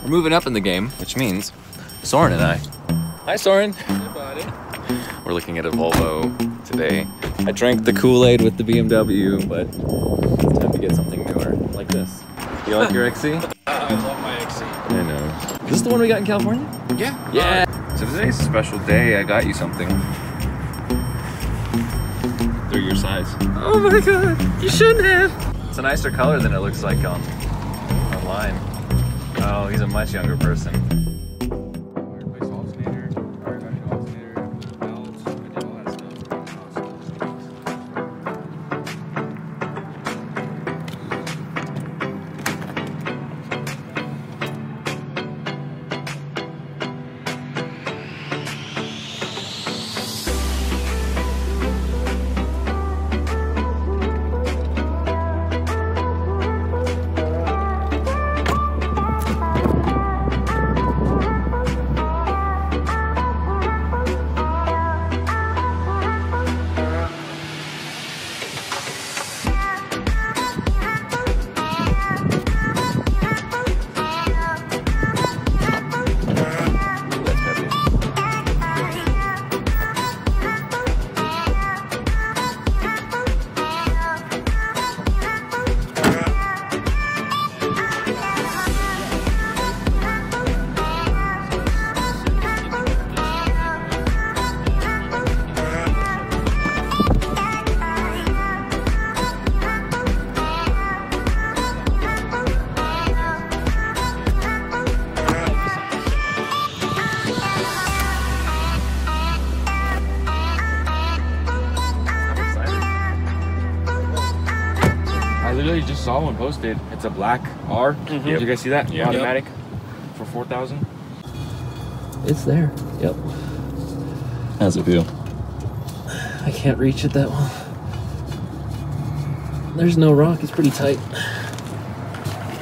We're moving up in the game, which means Soren and I. Hi, Soren. Hey, buddy. We're looking at a Volvo today. I drank the Kool-Aid with the BMW, but it's time to get something newer, like this. You like your XC? I love my XC. I know. Is this the one we got in California? Yeah. Yeah. So today's a special day. I got you something. They're your size. Oh my god, you shouldn't have. It's a nicer color than it looks like online. Oh, he's a much younger person. I literally just saw one posted. It's a black R. Yep. Did you guys see that? Yeah. Automatic for 4,000. It's there. Yep. How's it feel? I can't reach it that well. There's no rock, it's pretty tight.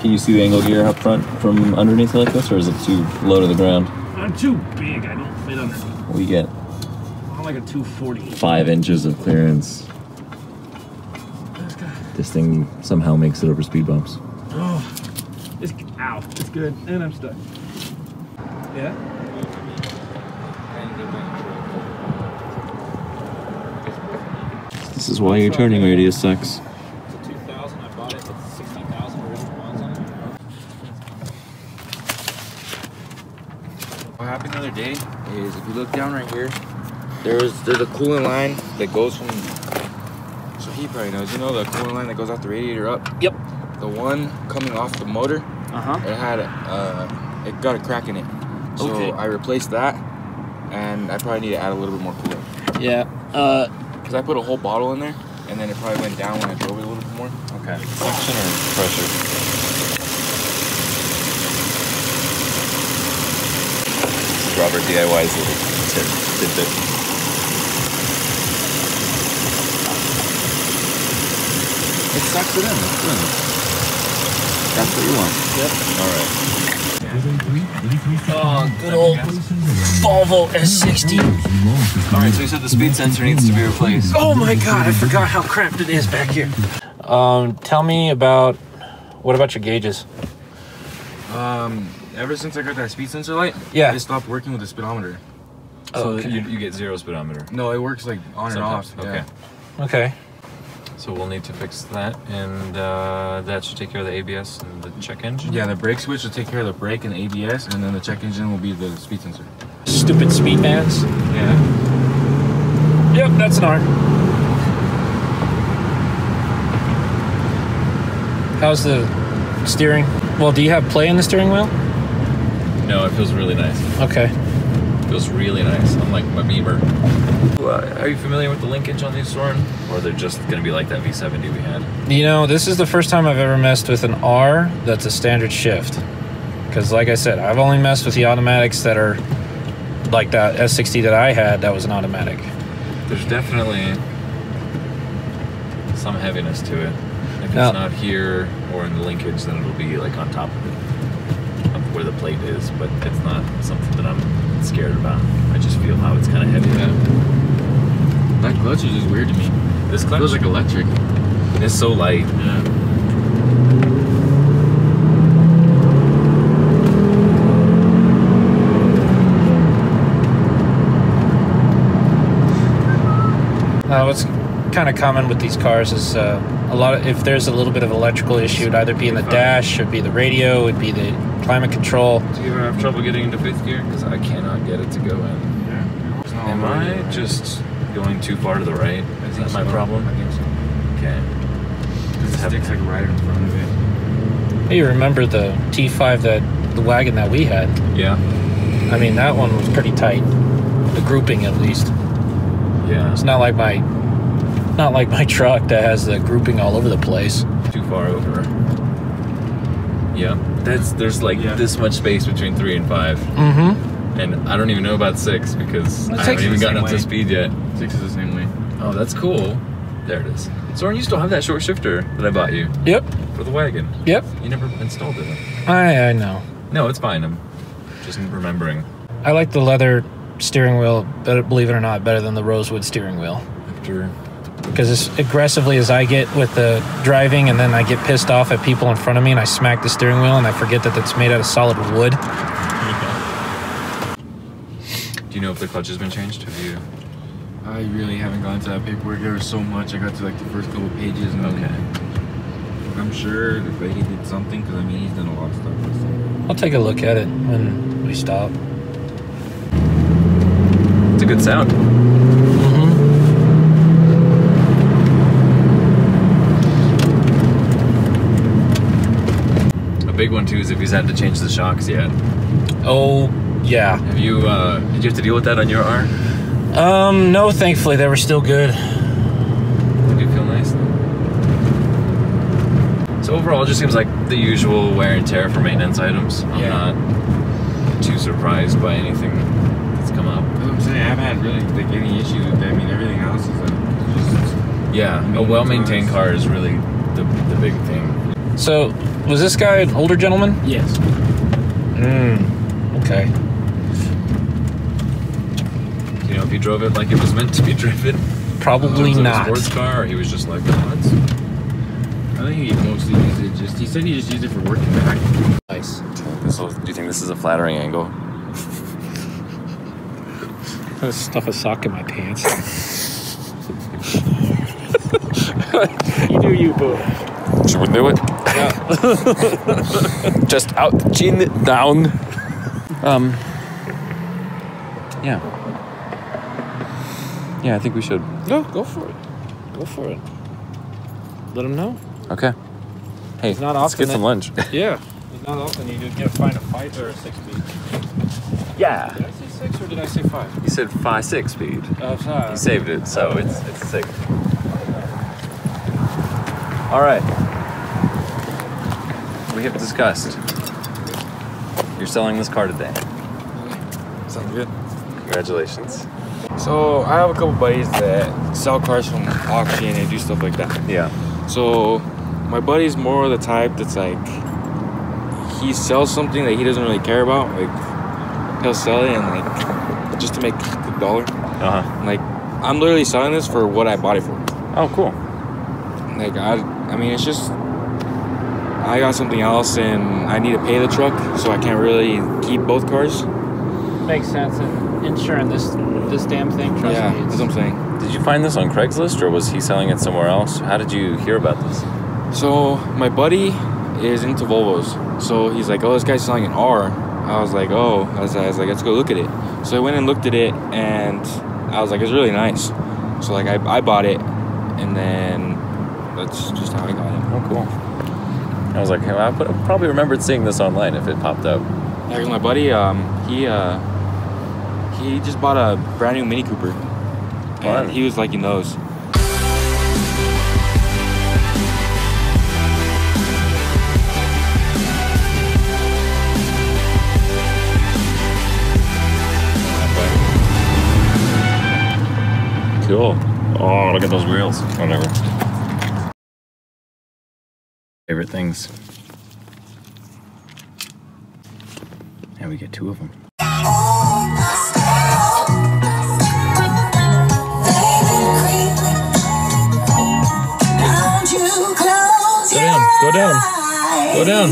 Can you see the angle gear up front from underneath like this, or is it too low to the ground? I'm too big, I don't fit underneath. We get I'm like a 240. 5 inches of clearance. This thing somehow makes it over speed bumps. Oh, it's, ow, it's good, and I'm stuck. Yeah? This is why your turning radius sucks. It's a 2000. I bought it with 60,000 original miles on it. What happened the other day is if you look down right here, there's a coolant line that goes from. So he probably knows. You know the coolant line that goes off the radiator up. Yep. The one coming off the motor. It had it got a crack in it. So Okay. I replaced that, and I probably need to add a little bit more coolant. Yeah. Because I put a whole bottle in there, and then it probably went down when I drove it a little bit more. Okay. Suction or pressure? This is Robert DIY's little tidbit. It sucks it in. It's good. That's what you want. Yep. All right. Oh, good old Volvo S60. All right. So you said the speed sensor needs to be replaced. Oh my god, I forgot how cramped it is back here. Tell me about, what about your gauges? Ever since I got that speed sensor light, Yeah. it stopped working with the speedometer. So okay. you get 0 speedometer. No, it works like on Sometimes. and off. Okay. Yeah. Okay. So we'll need to fix that, and that should take care of the ABS and the check engine. Yeah, the brake switch will take care of the brake and the ABS, and then the check engine will be the speed sensor. Stupid speed bands. Yeah. Yep, that's an R. How's the steering? Well, do you have play in the steering wheel? No, it feels really nice. Okay. It feels really nice, unlike my Beamer. Are you familiar with the linkage on these, Soren? Or they're just going to be like that V70 we had? You know, this is the first time I've ever messed with an R that's a standard shift. Because like I said, I've only messed with the automatics that are like that S60 that I had, that was an automatic. There's definitely some heaviness to it. If it's Now, not here or in the linkage, then it'll be like on top of it, up where the plate is, but it's not something that I'm scared about. I just feel how it's kind of heavy. That clutch is just weird to me. This clutch feels like electric. It's so light. Yeah. what's kind of common with these cars is a lot of, if there's a little bit of electrical issue, it'd either be in the dash, it'd be the radio, it'd be the climate control. Do you ever have trouble getting into 5th gear? Because I cannot get it to go in. Yeah. Am I just going too far to the right? Is that my problem? I think so. Okay. It sticks like right in front of it. Hey, you remember the T5, the wagon that we had? Yeah. I mean, that one was pretty tight. The grouping, at least. Yeah. It's not like my truck that has the grouping all over the place. Too far over. Yeah. There's like this much space between 3 and 5. Mm-hmm. And I don't even know about 6 because I haven't even gotten up to speed yet. 6 is the same way. Oh, that's cool. There it is. Soren, you still have that short shifter that I bought you. Yep. For the wagon. Yep. You never installed it. I know. No, it's fine. I'm just remembering. I like the leather steering wheel, better, believe it or not, better than the rosewood steering wheel. After... Because as aggressively as I get with the driving, and then I get pissed off at people in front of me and I smack the steering wheel and I forget that it's made out of solid wood. Do you know if the clutch has been changed? Have you? I really haven't gone to that paperwork. There was so much. I got to like the first couple pages, and I'm sure the lady did something because I mean he's done a lot of stuff. I'll take a look at it when we stop. It's a good sound. Mm-hmm. A big one too is if he's had to change the shocks yet. Oh yeah. Have you? Did you have to deal with that on your R? No, thankfully they were still good. They do feel nice. So overall, it just seems like the usual wear and tear for maintenance items. I'm not too surprised by anything that's come up. That's what I'm saying. I haven't had really like any issues with that. I mean, everything else is like just a well-maintained car is really the big thing. So, was this guy an older gentleman? Yes. Okay. Do you know if he drove it like it was meant to be driven? Probably not. A sports car, or he was just like, what? I think he mostly used it he said he just used it for working back. Nice. Do you think this is a flattering angle? I'm gonna stuff a sock in my pants. You do you, boo. Should we do it? Yeah. Just out, chin down. Yeah. Yeah, I think we should. No, go for it. Go for it. Let him know. Okay. Hey, It's not let's often get some lunch. Yeah. It's not often you get find a 5 or a 6-speed. Yeah. Did I say 6 or did I say 5? You said 5-6 speed. Sorry. You saved it, so it's 6. All right. We have discussed. You're selling this car today. Sounds good. Congratulations. So I have a couple buddies that sell cars from auction and do stuff like that. Yeah. So my buddy's more of the type that's like he sells something that he doesn't really care about. Like he'll sell it and like just to make the dollar. Like I'm literally selling this for what I bought it for. Oh, cool. Like I mean it's just I got something else and I need to pay the truck, so I can't really keep both cars. Makes sense. And insuring this damn thing, trust Yeah, me. that's what I'm saying. Did you find this on Craigslist, or was he selling it somewhere else? How did you hear about this? So my buddy is into Volvos, so he's like, "Oh, this guy's selling an R." I was like, "Oh," I was like, "Let's go look at it." So I went and looked at it, and I was like, "It's really nice." So like I bought it, and then that's just how I got it. Oh, cool. I was like, hey, well, I probably remembered seeing this online if it popped up. Yeah, because my buddy, he just bought a brand new Mini Cooper, and he was liking those. Cool. Oh, look at those wheels. Whatever. Favorite things. And we get 2 of them. Go down. Go down.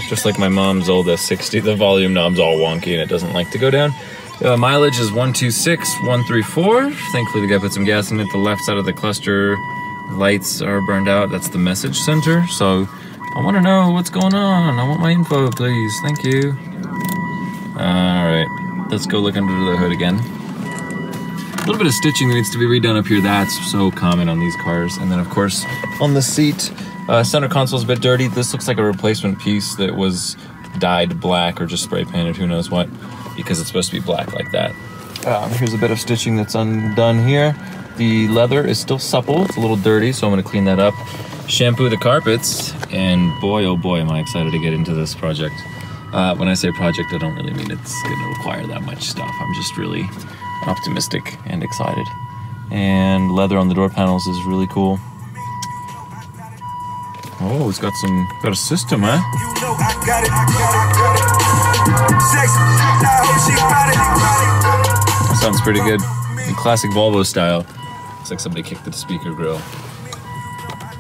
Just like my mom's old S60, the volume knob's all wonky and it doesn't like to go down. Mileage is 126,134. Thankfully, the guy put some gas in it. The left side of the cluster lights are burned out. That's the message center. So I want to know what's going on. I want my info, please. Thank you. All right, let's go look under the hood again. A little bit of stitching needs to be redone up here. That's so common on these cars. And then, of course, on the seat, center console's a bit dirty. This looks like a replacement piece that was dyed black or just spray painted, who knows what, because it's supposed to be black like that. Here's a bit of stitching that's undone here. The leather is still supple. It's a little dirty, so I'm gonna clean that up. Shampoo the carpets, and boy, oh boy, am I excited to get into this project. When I say project, I don't really mean it's gonna require that much stuff. I'm just really optimistic and excited. And leather on the door panels is really cool. Oh, it's got a system, huh? That sounds pretty good. In classic Volvo style. Looks like somebody kicked the speaker grill.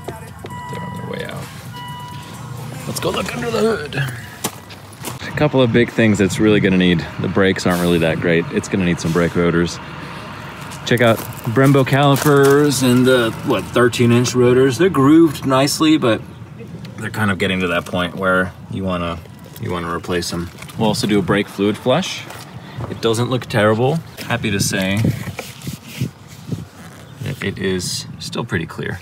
They're on their way out. Let's go look under the hood. A couple of big things that's really gonna need. The brakes aren't really that great. It's gonna need some brake rotors. Check out Brembo calipers and the, 13-inch rotors. They're grooved nicely, but they're kind of getting to that point where you wanna replace them. We'll also do a brake fluid flush. It doesn't look terrible. Happy to say that it is still pretty clear.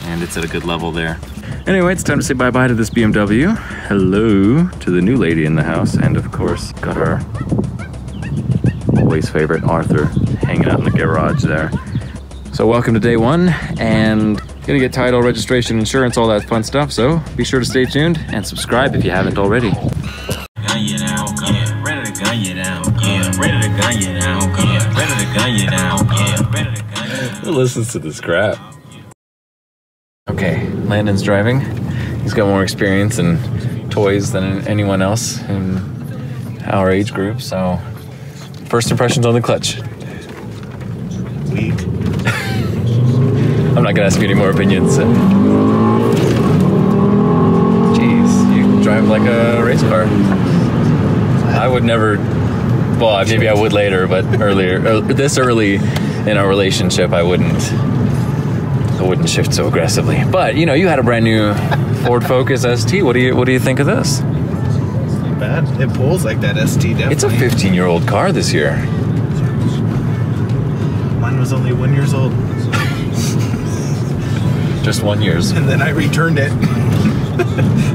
And it's at a good level there. Anyway, it's time to say bye-bye to this BMW. Hello to the new lady in the house. And of course, got our always favorite Arthur hanging out in the garage there. So welcome to day one, and gonna get title, registration, insurance, all that fun stuff. So be sure to stay tuned and subscribe if you haven't already. Gun you down, yeah, ready to gun you down, yeah, ready to gun you down, yeah, ready to gun you down, yeah, ready to gun you down. Who listens to this crap? Okay, Landon's driving. He's got more experience and toys than anyone else in our age group, so first impressions on the clutch. Weak. I'm not gonna ask you any more opinions. Jeez, you drive like a race car. I would never, well, maybe I would later, but earlier, this early in our relationship, I wouldn't shift so aggressively. But you know, you had a brand new Ford Focus ST. What do you think of this? It's not bad. It pulls like that ST, definitely. It's a 15-year-old car this year. Mine was only 1 year old. Just 1 year. And then I returned it.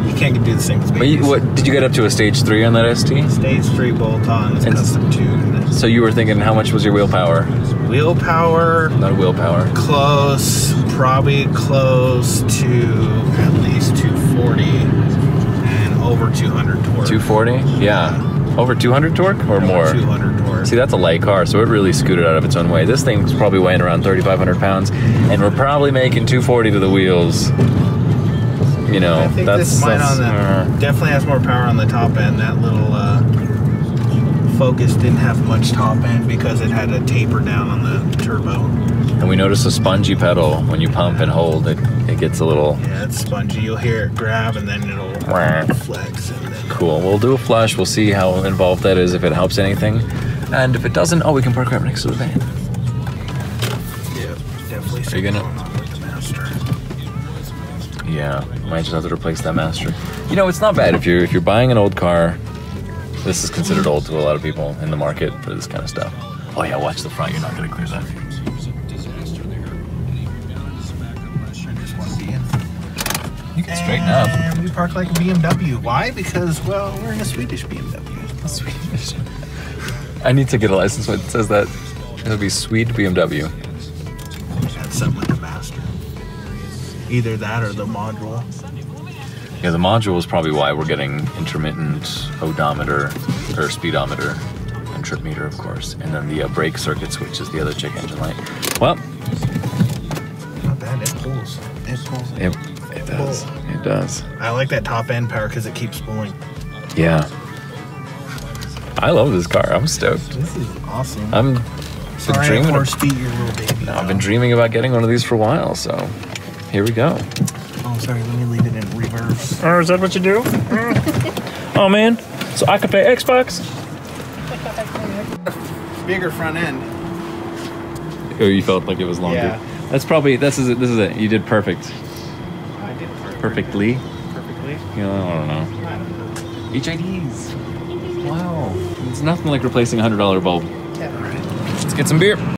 You can't do the same thing. But what did you get up to a stage 3 on that ST? Stage 3 bolt-ons, custom tuned. So you were thinking, how much was your wheel power? Wheel power. Not wheel power. Probably close to at least 240 and over 200 torque. 240? Yeah. Over 200 torque or more? 200 torque. See, that's a light car, so it really scooted out of its own way. This thing's probably weighing around 3,500 pounds, and we're probably making 240 to the wheels. You know, I think this mine on the definitely has more power on the top end. That little Focus didn't have much top end because it had a taper down on the turbo. And we noticed a spongy pedal. When you pump and hold, it gets a little... Yeah, it's spongy. You'll hear it grab and then it'll flex. And then cool. We'll do a flush. We'll see how involved that is, if it helps anything. And if it doesn't, we can park right next to the van. Yeah, definitely. Are you gonna... With the master. Yeah, might just have to replace that master. You know, it's not bad if you're buying an old car. This is considered old to a lot of people in the market for this kind of stuff. Oh yeah, watch the front. You're not gonna clear that. You can straighten up. And we park like a BMW. Why? Because, well, we're in a Swedish BMW. Swedish. I need to get a license plate that says that. It'll be Swede BMW. That's something like a master. Either that or the module. Yeah, the module is probably why we're getting intermittent odometer or speedometer and trip meter, of course. And then the brake circuit switch is the other check engine light. Well, not bad. It pulls. It pulls. It does. It does. I like that top end power because it keeps pulling. Yeah. I love this car. I'm stoked. This is awesome. I've been dreaming. Horse feet, your little baby. No, I've been dreaming about getting one of these for a while. So here we go. Oh, sorry. Let me leave it in reverse. Oh, is that what you do? Oh man, so I can play Xbox? Bigger front end. Oh, you felt like it was longer. Yeah. That's probably this is it. You did perfect. I did Perfectly. perfectly. You know, I don't know. I don't know. HIDs. Wow. It's nothing like replacing a $100 bulb. Yeah. Let's get some beer.